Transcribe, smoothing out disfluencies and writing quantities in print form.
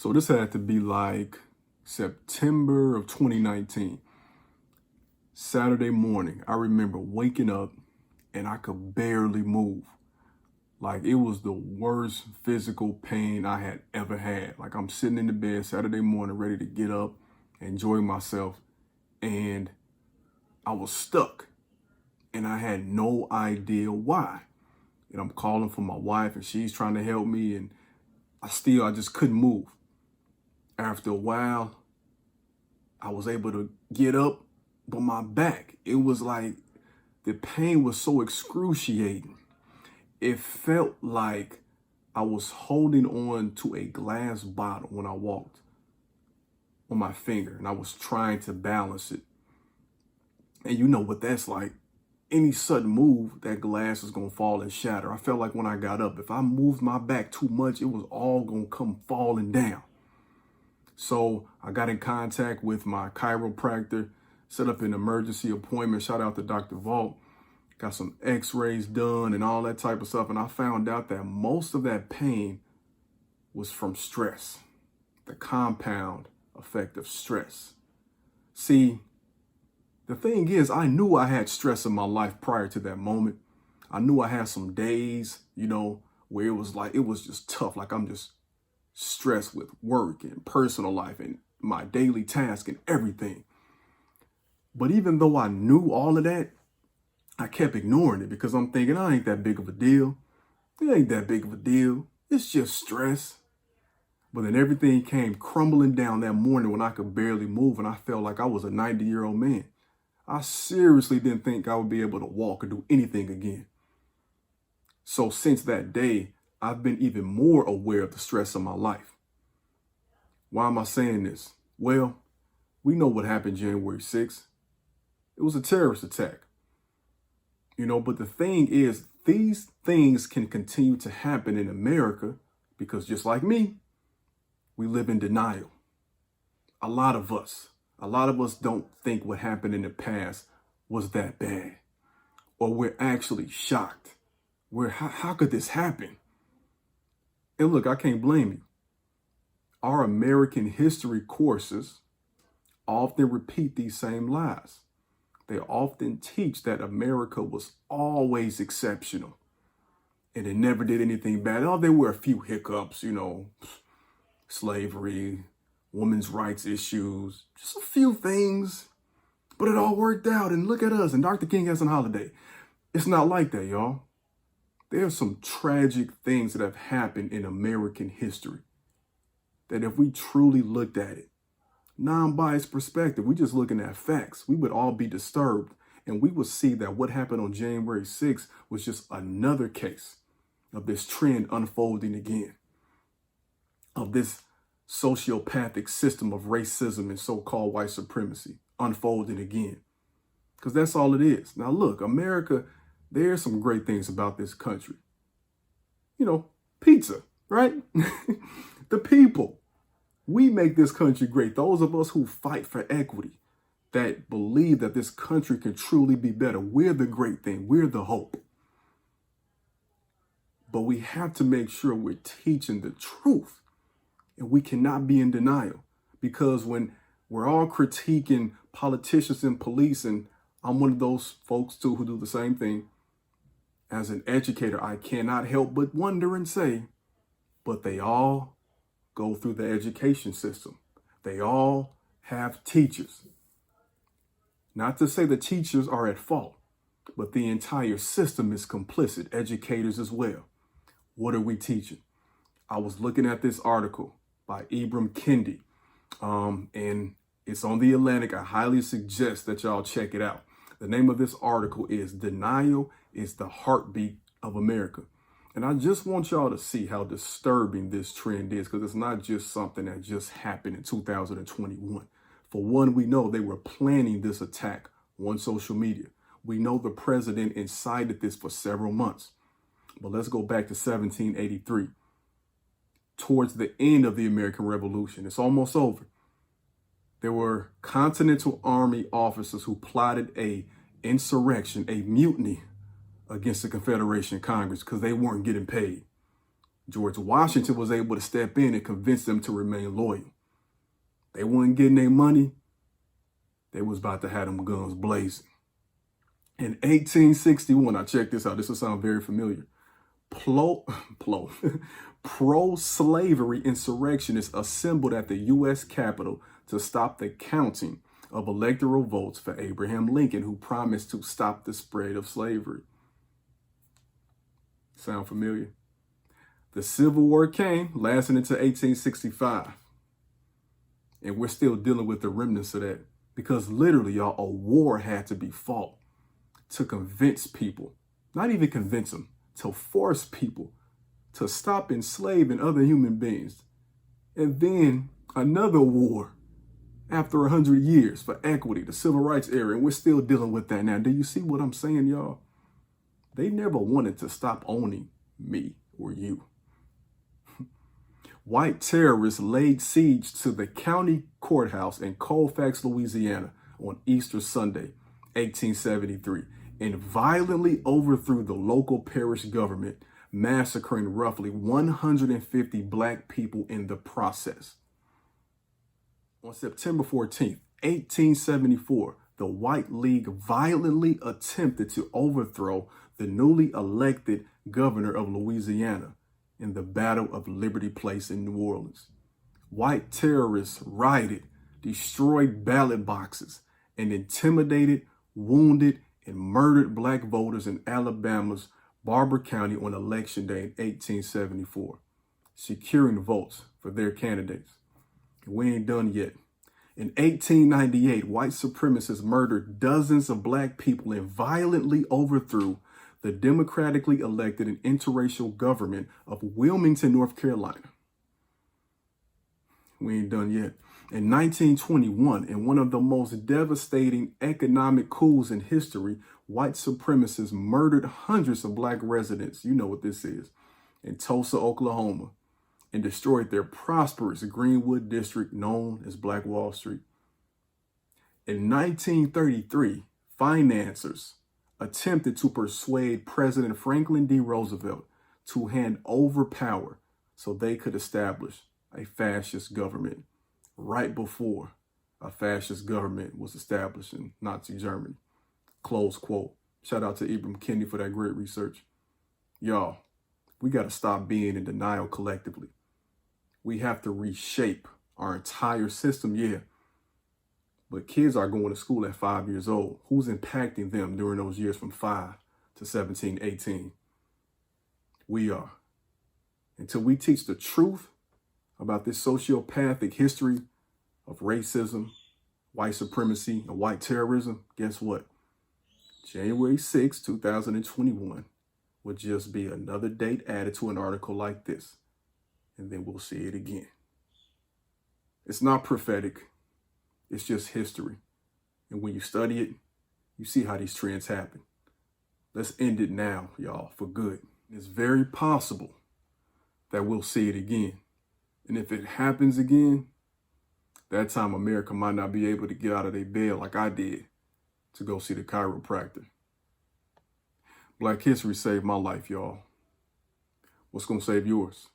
So this had to be like September of 2019. Saturday morning, I remember waking up and I could barely move. Like it was the worst physical pain I had ever had. Like I'm sitting in the bed Saturday morning, ready to get up, enjoy myself. And I was stuck and I had no idea why. And I'm calling for my wife and she's trying to help me. And I just couldn't move. After a while, I was able to get up, but my back, it was like the pain was so excruciating. It felt like I was holding on to a glass bottle when I walked on my finger and I was trying to balance it. And you know what that's like. Any sudden move, that glass is going to fall and shatter. I felt like when I got up, if I moved my back too much, it was all going to come falling down. So I got in contact with my chiropractor, set up an emergency appointment. Shout out to Dr. Vault. Got some x-rays done and all that type of stuff. And I found out that most of that pain was from stress, the compound effect of stress. See, the thing is, I knew I had stress in my life prior to that moment. I knew I had some days, where it was just tough. Like I'm just stressed with work and personal life and my daily task and everything. But even though I knew all of that, I kept ignoring it because I'm thinking, I ain't that big of a deal. It ain't that big of a deal. It's just stress. But then everything came crumbling down that morning when I could barely move and I felt like I was a 90-year-old man. I seriously didn't think I would be able to walk or do anything again. So since that day, I've been even more aware of the stress of my life. Why am I saying this? Well, we know what happened January 6th. It was a terrorist attack. But the thing is, these things can continue to happen in America because just like me, we live in denial. A lot of us don't think what happened in the past was that bad. Or we're actually shocked. How could this happen? And look, I can't blame you. Our American history courses often repeat these same lies. They often teach that America was always exceptional and it never did anything bad. Oh, there were a few hiccups, slavery, women's rights issues, just a few things, but it all worked out. And look at us, and Dr. King has a holiday. It's not like that, y'all. There are some tragic things that have happened in American history that if we truly looked at it, non-biased perspective, we just looking at facts, we would all be disturbed and we would see that what happened on January 6th was just another case of this trend unfolding again, of this sociopathic system of racism and so-called white supremacy unfolding again. Because that's all it is. Now look, America, there's some great things about this country. Pizza, right? The people. We make this country great. Those of us who fight for equity, that believe that this country can truly be better. We're the great thing. We're the hope. But we have to make sure we're teaching the truth. And we cannot be in denial. Because when we're all critiquing politicians and police, and I'm one of those folks too who do the same thing, as an educator, I cannot help but wonder and say, but they all go through the education system. They all have teachers. Not to say the teachers are at fault, but the entire system is complicit, educators as well. What are we teaching? I was looking at this article by Ibram Kendi, and it's on The Atlantic. I highly suggest that y'all check it out. The name of this article is "Denial is the Heartbeat of America." And I just want y'all to see how disturbing this trend is, because it's not just something that just happened in 2021. For one, we know they were planning this attack on social media. We know the president incited this for several months. But let's go back to 1783. Towards the end of the American Revolution, it's almost over. There were Continental Army officers who plotted a insurrection, a mutiny against the Confederation Congress because they weren't getting paid. George Washington was able to step in and convince them to remain loyal. They weren't getting their money. They was about to have them guns blazing. In 1861, now check this out. This will sound very familiar. Pro-slavery insurrectionists assembled at the U.S. Capitol to stop the counting of electoral votes for Abraham Lincoln, who promised to stop the spread of slavery. Sound familiar? The Civil War came, lasting until 1865. And we're still dealing with the remnants of that. Because literally, y'all, a war had to be fought to convince people, not even convince them, to force people to stop enslaving other human beings. And then another war after 100 years for equity, the civil rights era, and we're still dealing with that now. Do you see what I'm saying, y'all? They never wanted to stop owning me or you. White terrorists laid siege to the county courthouse in Colfax, Louisiana on Easter Sunday, 1873, and violently overthrew the local parish government, massacring roughly 150 black people in the process. On September 14th, 1874, the White League violently attempted to overthrow the newly elected governor of Louisiana in the Battle of Liberty Place in New Orleans. White terrorists rioted, destroyed ballot boxes, and intimidated, wounded, and murdered black voters in Alabama's Barber County on Election Day in 1874, securing votes for their candidates. We ain't done yet. In 1898, white supremacists murdered dozens of black people and violently overthrew the democratically elected and interracial government of Wilmington, North Carolina. We ain't done yet. In 1921, in one of the most devastating economic coups in history, white supremacists murdered hundreds of black residents, you know what this is, in Tulsa, Oklahoma, and destroyed their prosperous Greenwood district known as Black Wall Street. In 1933, financiers attempted to persuade President Franklin D. Roosevelt to hand over power so they could establish a fascist government right before a fascist government was established in Nazi Germany. Close quote. Shout out to Ibram Kendi for that great research. Y'all, we got to stop being in denial collectively. We have to reshape our entire system, yeah. But kids are going to school at 5 years old. Who's impacting them during those years from 5 to 17, 18? We are. Until we teach the truth about this sociopathic history of racism, white supremacy, and white terrorism, guess what? January 6, 2021 would just be another date added to an article like this. And then we'll see it again. It's not prophetic. It's just history. And when you study it, you see how these trends happen. Let's end it now, y'all, for good. It's very possible that we'll see it again. And if it happens again, that time America might not be able to get out of their bed like I did to go see the chiropractor. Black history saved my life, y'all. What's going to save yours?